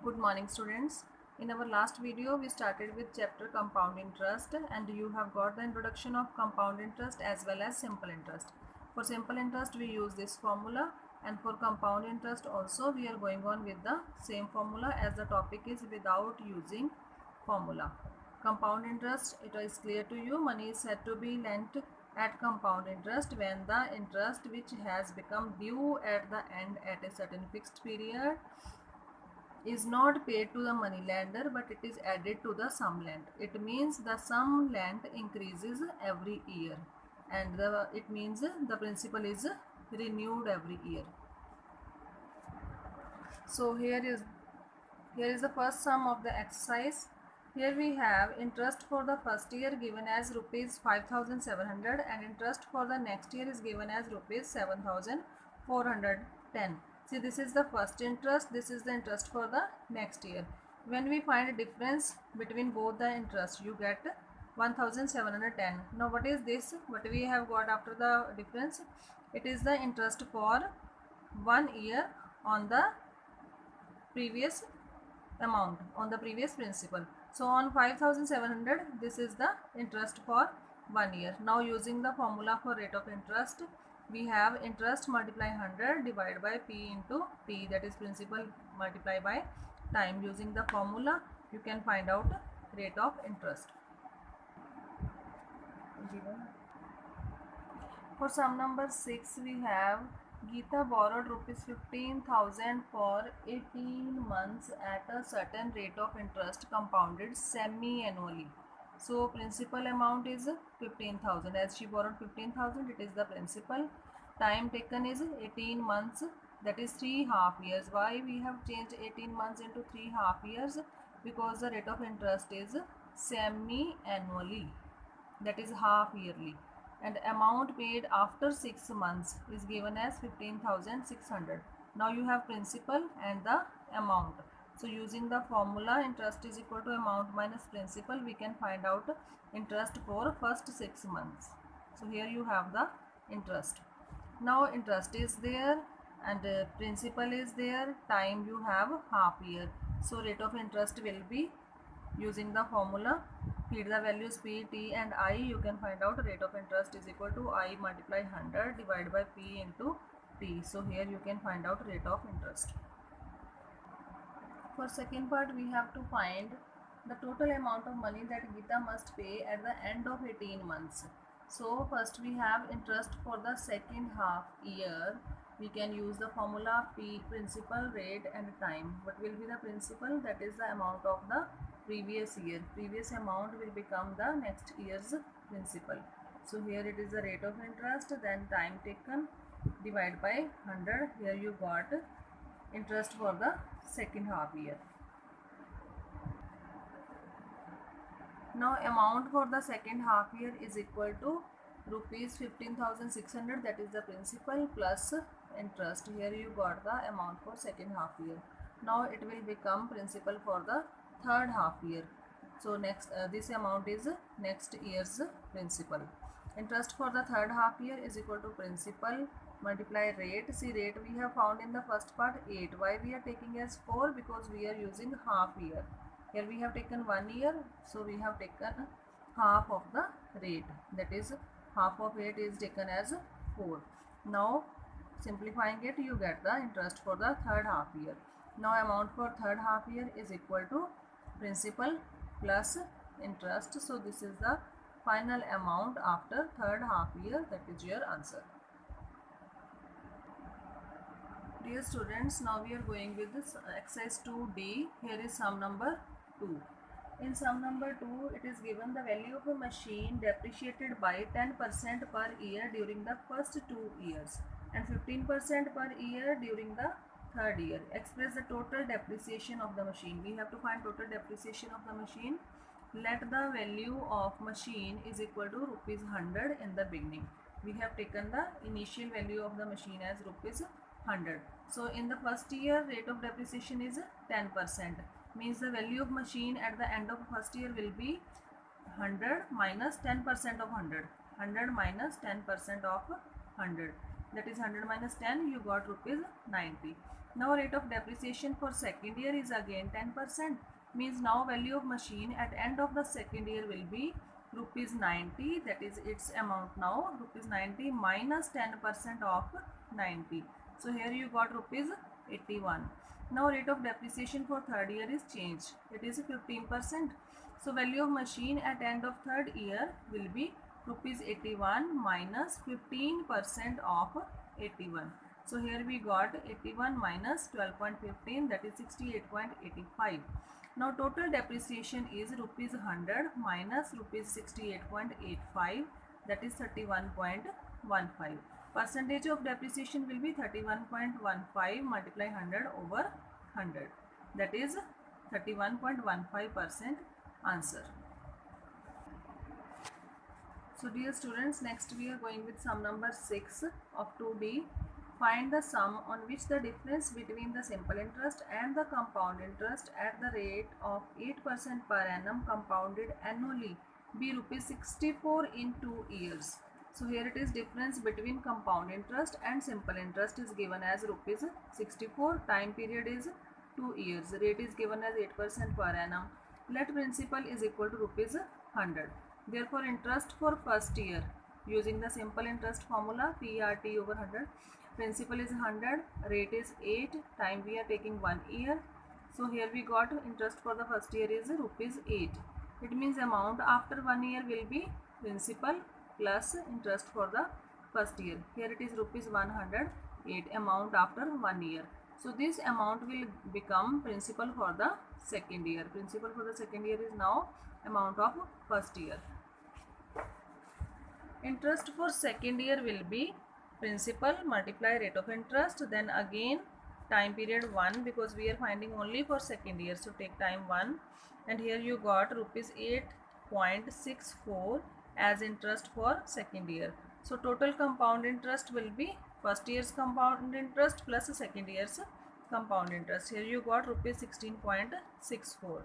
Good morning, students. In our last video we started with chapter compound interest, and you have got the introduction of compound interest as well as simple interest. For simple interest we use this formula, and for compound interest also we are going on with the same formula, as the topic is without using formula. Compound interest, it is clear to you, money is said to be lent at compound interest when the interest which has become due at the end at a certain fixed period is not paid to the money lender, but it is added to the sum lent. It means the sum lent increases every year, and it means the principal is renewed every year. So here is the first sum of the exercise. Here we have interest for the first year given as rupees 5,700, and interest for the next year is given as rupees 7,410. See, this is the first interest, this is the interest for the next year. When we find a difference between both the interest, you get 1,710. Now what is this? What we have got after the difference? It is the interest for 1 year on the previous amount, on the previous principal. So on 5,700, this is the interest for 1 year. Now using the formula for rate of interest, we have interest multiply 100 divided by P into T, that is principal multiply by time. Using the formula you can find out rate of interest. For sum number 6 we have Geeta borrowed rupees 15,000 for 18 months at a certain rate of interest compounded semi-annually. So principal amount is 15,000. As she borrowed 15,000, it is the principal. Time taken is 18 months, that is 3 half years. Why we have changed 18 months into 3 half years? Because the rate of interest is semi-annually, that is half yearly, and amount paid after 6 months is given as 15,600. Now you have principal and the amount. So using the formula interest is equal to amount minus principal, we can find out interest for first 6 months. So here you have the interest. Now interest is there and principal is there, time you have half year. So rate of interest will be, using the formula, feed the values P, T and I, you can find out rate of interest is equal to I multiply 100 divided by P into T. So here you can find out rate of interest. For second part, we have to find the total amount of money that Geeta must pay at the end of 18 months. So first we have interest for the second half year. We can use the formula P, principal, rate and time. What will be the principal? That is the amount of the previous year. Previous amount will become the next year's principal. So here it is the rate of interest, then time taken divided by 100. Here you got interest for the second half year. Now amount for the second half year is equal to rupees 15,600, that is the principal, plus interest. Here you got the amount for second half year. Now it will become principal for the third half year. So next this amount is next year's principal. Interest for the third half year is equal to principal multiply rate. See, rate we have found in the first part 8. Why we are taking as 4? Because we are using half year. Here we have taken 1 year, so we have taken half of the rate, that is half of 8 is taken as 4. Now simplifying it, you get the interest for the third half year. Now amount for third half year is equal to principal plus interest. So this is the final amount after third half year, that is your answer. Dear students, now we are going with this exercise 2D. Here is sum number 2. In sum number 2, it is given the value of a machine depreciated by 10% per year during the first 2 years and 15% per year during the third year. Express the total depreciation of the machine. We have to find total depreciation of the machine. Let the value of machine is equal to rupees 100 in the beginning. We have taken the initial value of the machine as rupees 100. So in the first year, rate of depreciation is 10%. Means the value of machine at the end of first year will be 100 minus 10% of 100. 100 minus 10% of 100. That is 100 minus 10, you got rupees 90. Now rate of depreciation for second year is again 10%, means now value of machine at end of the second year will be rupees 90, that is its amount now rupees 90 minus 10% of 90. So here you got rupees 81. Now rate of depreciation for third year is changed, it is 15%. So value of machine at end of third year will be rupees 81 minus 15% of 81. So here we got 81 minus 12.15, that is 68.85. Now total depreciation is rupees 100 minus rupees 68.85, that is 31.15. Percentage of depreciation will be 31.15 multiply 100 over 100, that is 31.15% answer. So dear students, next we are going with sum number 6 of 2D. Find the sum on which the difference between the simple interest and the compound interest at the rate of 8% per annum compounded annually be rupees 64 in 2 years. So here it is, difference between compound interest and simple interest is given as rupees 64, time period is 2 years, rate is given as 8% per annum, let principal is equal to rupees 100. Therefore interest for first year using the simple interest formula, PRT over 100, principal is 100, rate is 8, time we are taking 1 year. So here we got interest for the first year is rupees 8. It means amount after 1 year will be principal plus interest for the first year. Here it is rupees 108 amount after 1 year. So this amount will become principal for the second year. Principal for the second year is now amount of first year. Interest for second year will be principal multiply rate of interest, then again time period 1, because we are finding only for second year, so take time 1, and here you got rupees 8.64 as interest for second year. So total compound interest will be first year's compound interest plus second year's compound interest. Here you got rupees 16.64.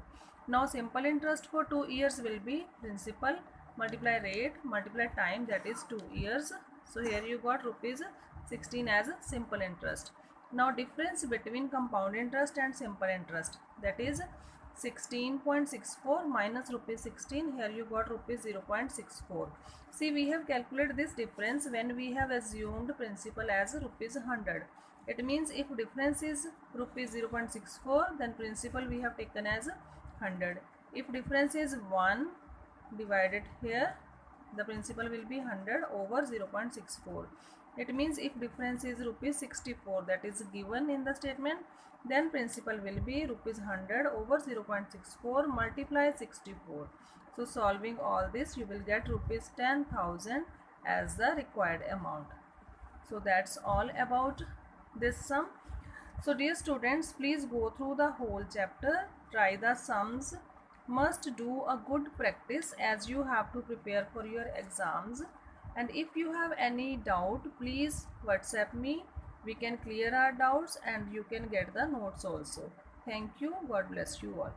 Now simple interest for 2 years will be principal multiply rate multiply time, that is 2 years. So here you got rupees 16 as a simple interest. Now difference between compound interest and simple interest, that is 16.64 minus rupees 16, here you got rupees 0.64. See, we have calculated this difference when we have assumed principal as rupees 100. It means if difference is rupees 0.64, then principal we have taken as 100. If difference is 1 divided here, the principal will be 100 over 0.64. It means if difference is rupees 64, that is given in the statement, then principal will be rupees 100 over 0.64 multiply 64. So solving all this, you will get rupees 10,000 as the required amount. So that's all about this sum. So dear students, please go through the whole chapter, try the sums, must do a good practice as you have to prepare for your exams. And if you have any doubt, please WhatsApp me. We can clear our doubts and you can get the notes also. Thank you. God bless you all.